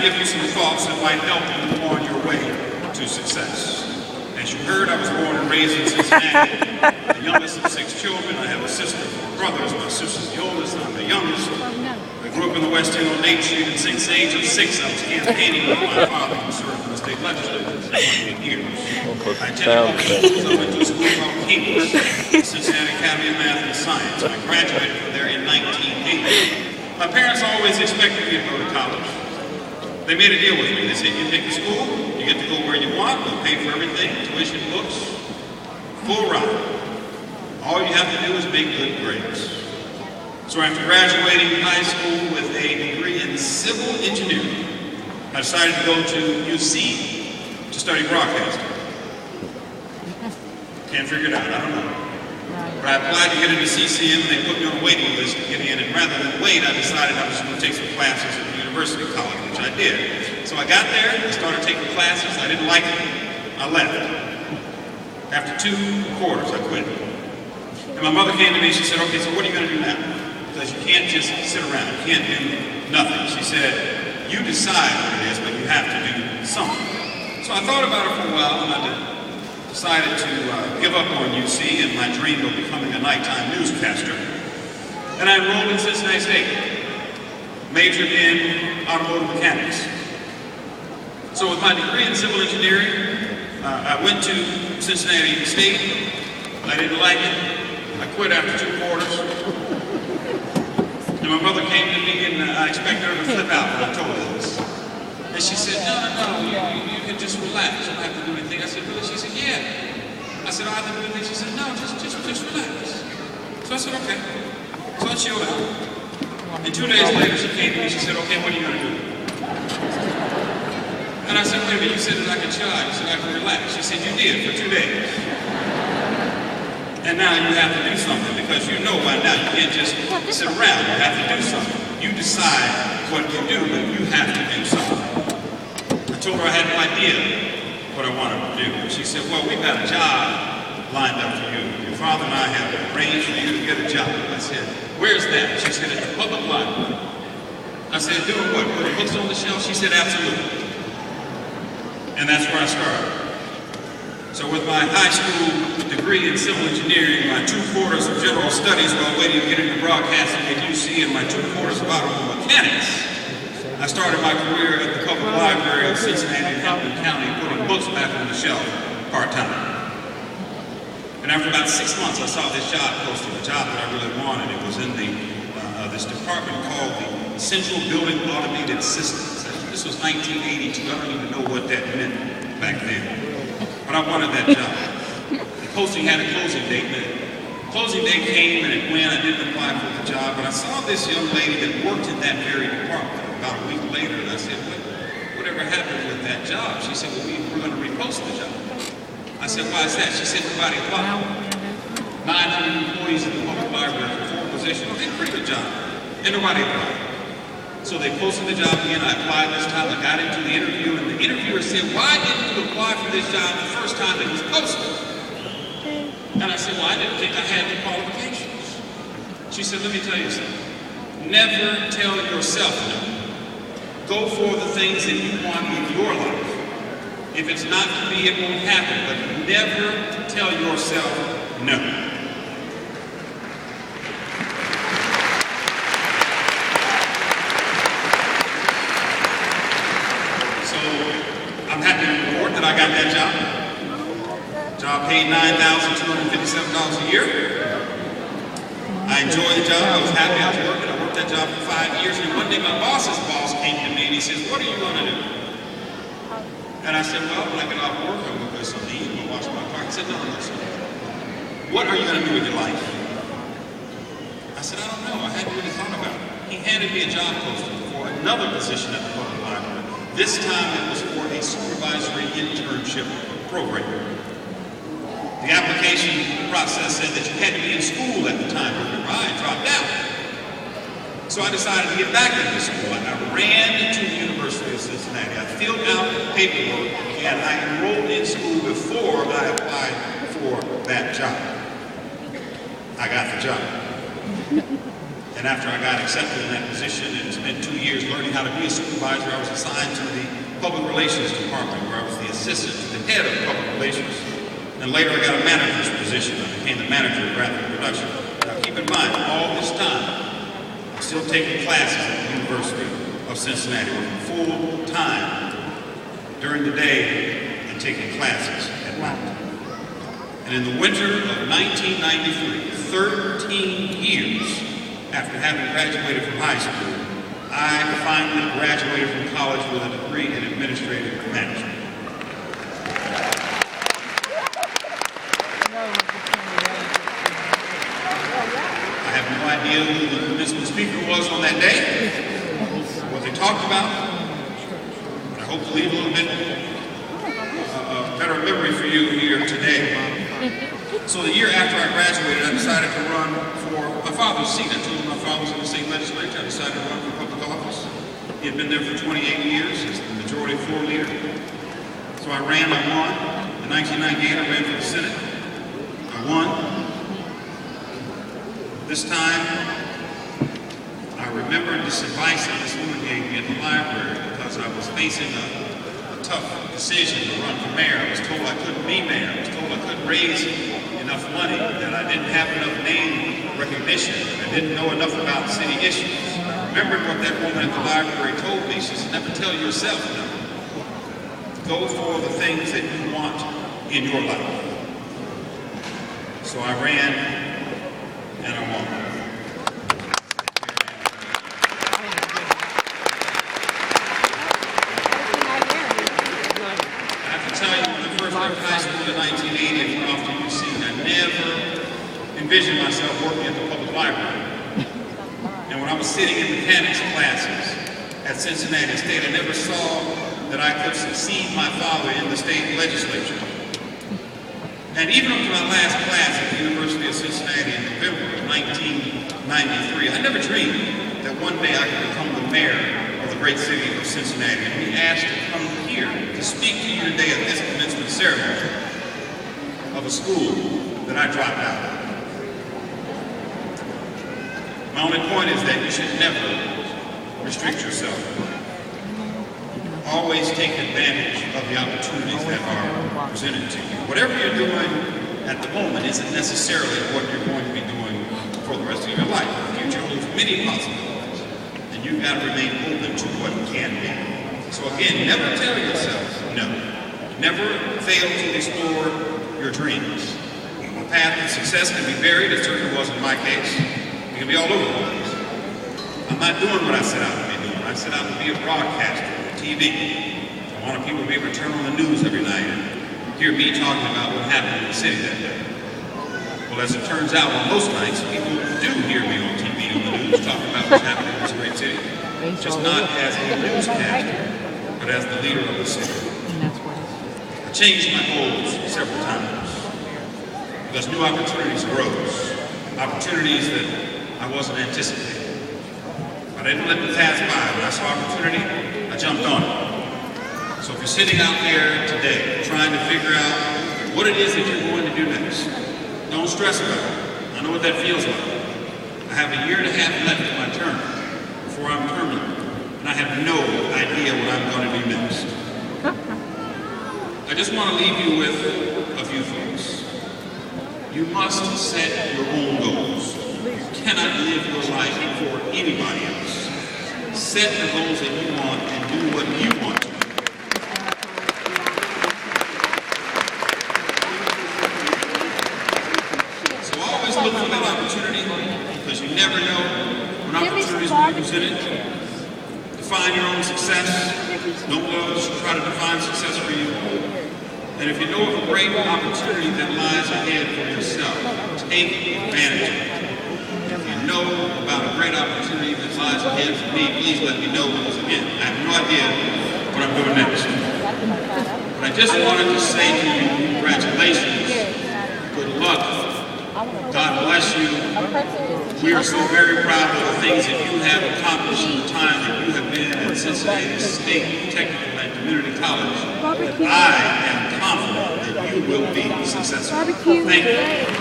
to give you some thoughts that might help you on your way to success. As you heard, I was born and raised in Cincinnati, the youngest of 6 children. I have a sister and 4 brothers. My sister's the oldest, I'm the youngest. I grew up in the West End on 8th Street, and since the age of 6, I was campaigning with my father who served in the state legislature for 28 years. I attended public schools. I went to a school called Cambridge, the Cincinnati Academy of Math and Science. I graduated from there in 1980. My parents always expected me to go to college. They made a deal with me. They said, you take the school, you get to go where you want, we'll pay for everything, tuition, books, full ride. All you have to do is make good grades. So after graduating high school with a degree in civil engineering, I decided to go to UC to study broadcasting. Can't figure it out, I don't know. But I applied to get into CCM and they put me on a waiting list to get in, and rather than wait, I decided I was going to take some classes at the university college, which I did. So I got there, I started taking classes, I didn't like it, I left. After 2 quarters, I quit. And my mother came to me, she said, okay, so what are you going to do now? Because you can't just sit around, you can't do nothing. She said, you decide what it is, but you have to do something. So I thought about it for a while, and I decided to give up on UC and my dream of becoming a nighttime newscaster. And I enrolled in Cincinnati State, majored in automotive mechanics. So with my degree in civil engineering, I went to Cincinnati State. I didn't like it. I quit after 2 quarters. And my mother came to me and I expected her to flip out when I told her this. And she said, no, you can just relax. You don't have to do anything. I said, really? She said, yeah. I said, I have to do anything. She said, no, just relax. So I said, okay. So I chilled out. And 2 days later, she came to me. She said, okay, what are you going to do? And I said, wait a minute, you said that I could chill out. You said I could relax. She said, you did for 2 days. And now you have to do something because you know by now you can't just sit around. You have to do something. You decide what you do, but you have to do something. I told her I had no idea what I wanted to do. She said, well, we've got a job lined up for you. Your father and I have arranged for you to get a job. I said, where's that? She said, at the public library. I said, doing what? Putting books on the shelf? She said, absolutely. And that's where I started. So with my high school degree in civil engineering, my 2 quarters of general studies while waiting to get into broadcasting at UC, and my 2 quarters of automobile mechanics, I started my career at the public library of Cincinnati and Hamilton County, putting books back on the shelf part-time. And after about 6 months, I saw this job posted, a job that I really wanted. It was in this department called the Central Building Automated Systems. This was 1982. I don't even know what that meant back then. But I wanted that job. The posting had a closing date, and the closing date came and it went. I didn't apply for the job, but I saw this young lady that worked in that very department about a week later, and I said, whatever happened with that job? She said, well, we're going to repost the job. I said, why is that? She said, nobody applied. 900 employees in the public library for 4 positions. They did a pretty good job, and nobody applied. So they posted the job again. I applied this time. I got into the interview, and the interviewer said, why didn't you apply for this job the first time it was posted? And I said, well, I didn't think I had the qualifications. She said, let me tell you something. Never tell yourself no. Go for the things that you want in your life. If it's not to be, it won't happen. But never tell yourself no. I'm happy to report that I got that job. Job paid $9,257 a year. I enjoyed the job. I was happy I was working. I worked that job for 5 years. And one day my boss's boss came to me and he says, what are you going to do? And I said, well, when I get off work, I'm going to go something. I'm going to wash my car. He said, no, sir. What are you going to do with your life? I said, I don't know. I hadn't really thought about it. He handed me a job posting for another position at the public library. This time it was for a supervisory internship program. The application process said that you had to be in school at the time. I dropped out. So I decided to get back into school, and I ran to the University of Cincinnati. I filled out paperwork, and I enrolled in school before I applied for that job. I got the job. And after I got accepted in that position and spent 2 years learning how to be a supervisor, I was assigned to the Public Relations Department, where I was the assistant to the head of Public Relations. And later I got a manager's position. I became the manager of graphic production. Now keep in mind, all this time, I'm still taking classes at the University of Cincinnati, working full time during the day and taking classes at night. And in the winter of 1993, 13 years after having graduated from high school, I finally graduated from college with a degree in administrative management. I have no idea who the commencement speaker was on that day, what they talked about, but I hope to leave a little bit better memory for you here today. So the year after I graduated, I decided to run for my father's seat. I told him my father was in the state legislature. I decided to run for public office. He had been there for 28 years as the majority floor leader. So I ran, I won. In 1998, I ran for the Senate. I won. This time, I remembered this advice that this woman gave me at the library because I was facing a tough decision to run for mayor. I was told I couldn't be mayor. I was told I couldn't raise enough money, that I didn't have enough name recognition, I didn't know enough about city issues. I remembered what that woman at the library told me. She said, never tell yourself no. Go for the things that you want in your life. So I ran and I won. I have to tell you, when I first left high school in 1980 and went off to UC, I never envisioned myself working at the public library. And when I was sitting in mechanics classes at Cincinnati State, I never saw that I could succeed my father in the state legislature. And even up to my last class at the University of Cincinnati in November of 1993, I never dreamed that one day I could become the mayor of the great city of Cincinnati and be asked to come here to speak to you today at this commencement ceremony of a school that I dropped out of. My only point is that you should never restrict yourself. Always take advantage of the opportunities that are presented to you. Whatever you're doing at the moment isn't necessarily what you're going to be doing for the rest of your life. The future holds many possibilities, and you've got to remain open to what can be. So again, never tell yourself no. Never fail to explore your dreams. The path to success can be varied. It certainly was in my case. It can be all over the place. I'm not doing what I set out to be doing. I set out to be a broadcaster, TV. I wanted people to be able to turn on the news every night and hear me talking about what happened in the city that day. Well, as it turns out, on most nights, people do hear me on TV on the news talking about what's happening in this great city. Just not as a newscaster, but as the leader of the city. I changed my goals several times because new opportunities arose. Opportunities that I wasn't anticipating. I didn't let the pass by. When I saw opportunity, I jumped on it. So if you're sitting out there today trying to figure out what it is that you're going to do next, don't stress about it. I know what that feels like. I have a year and a half left in my term before I'm terminal, and I have no idea what I'm going to do next. I just want to leave you with a few things. You must set your own goals. You cannot live your life for anybody else. Set the goals that you want and do what you want to do. So always look for that opportunity, because you never know when opportunities will be presented. Define your own success. Don't let others try to define success for you. And if you know of a great opportunity that lies ahead for yourself, take advantage of it. If you know about a great opportunity that lies ahead for me, please let me know, because again, I have no idea what I'm doing next. But I just wanted to say to you, congratulations, good luck, God bless you. We are so very proud of the things that you have accomplished in the time that you have been at Cincinnati State Technical and Community College. I am confident that you will be successful. Thank you.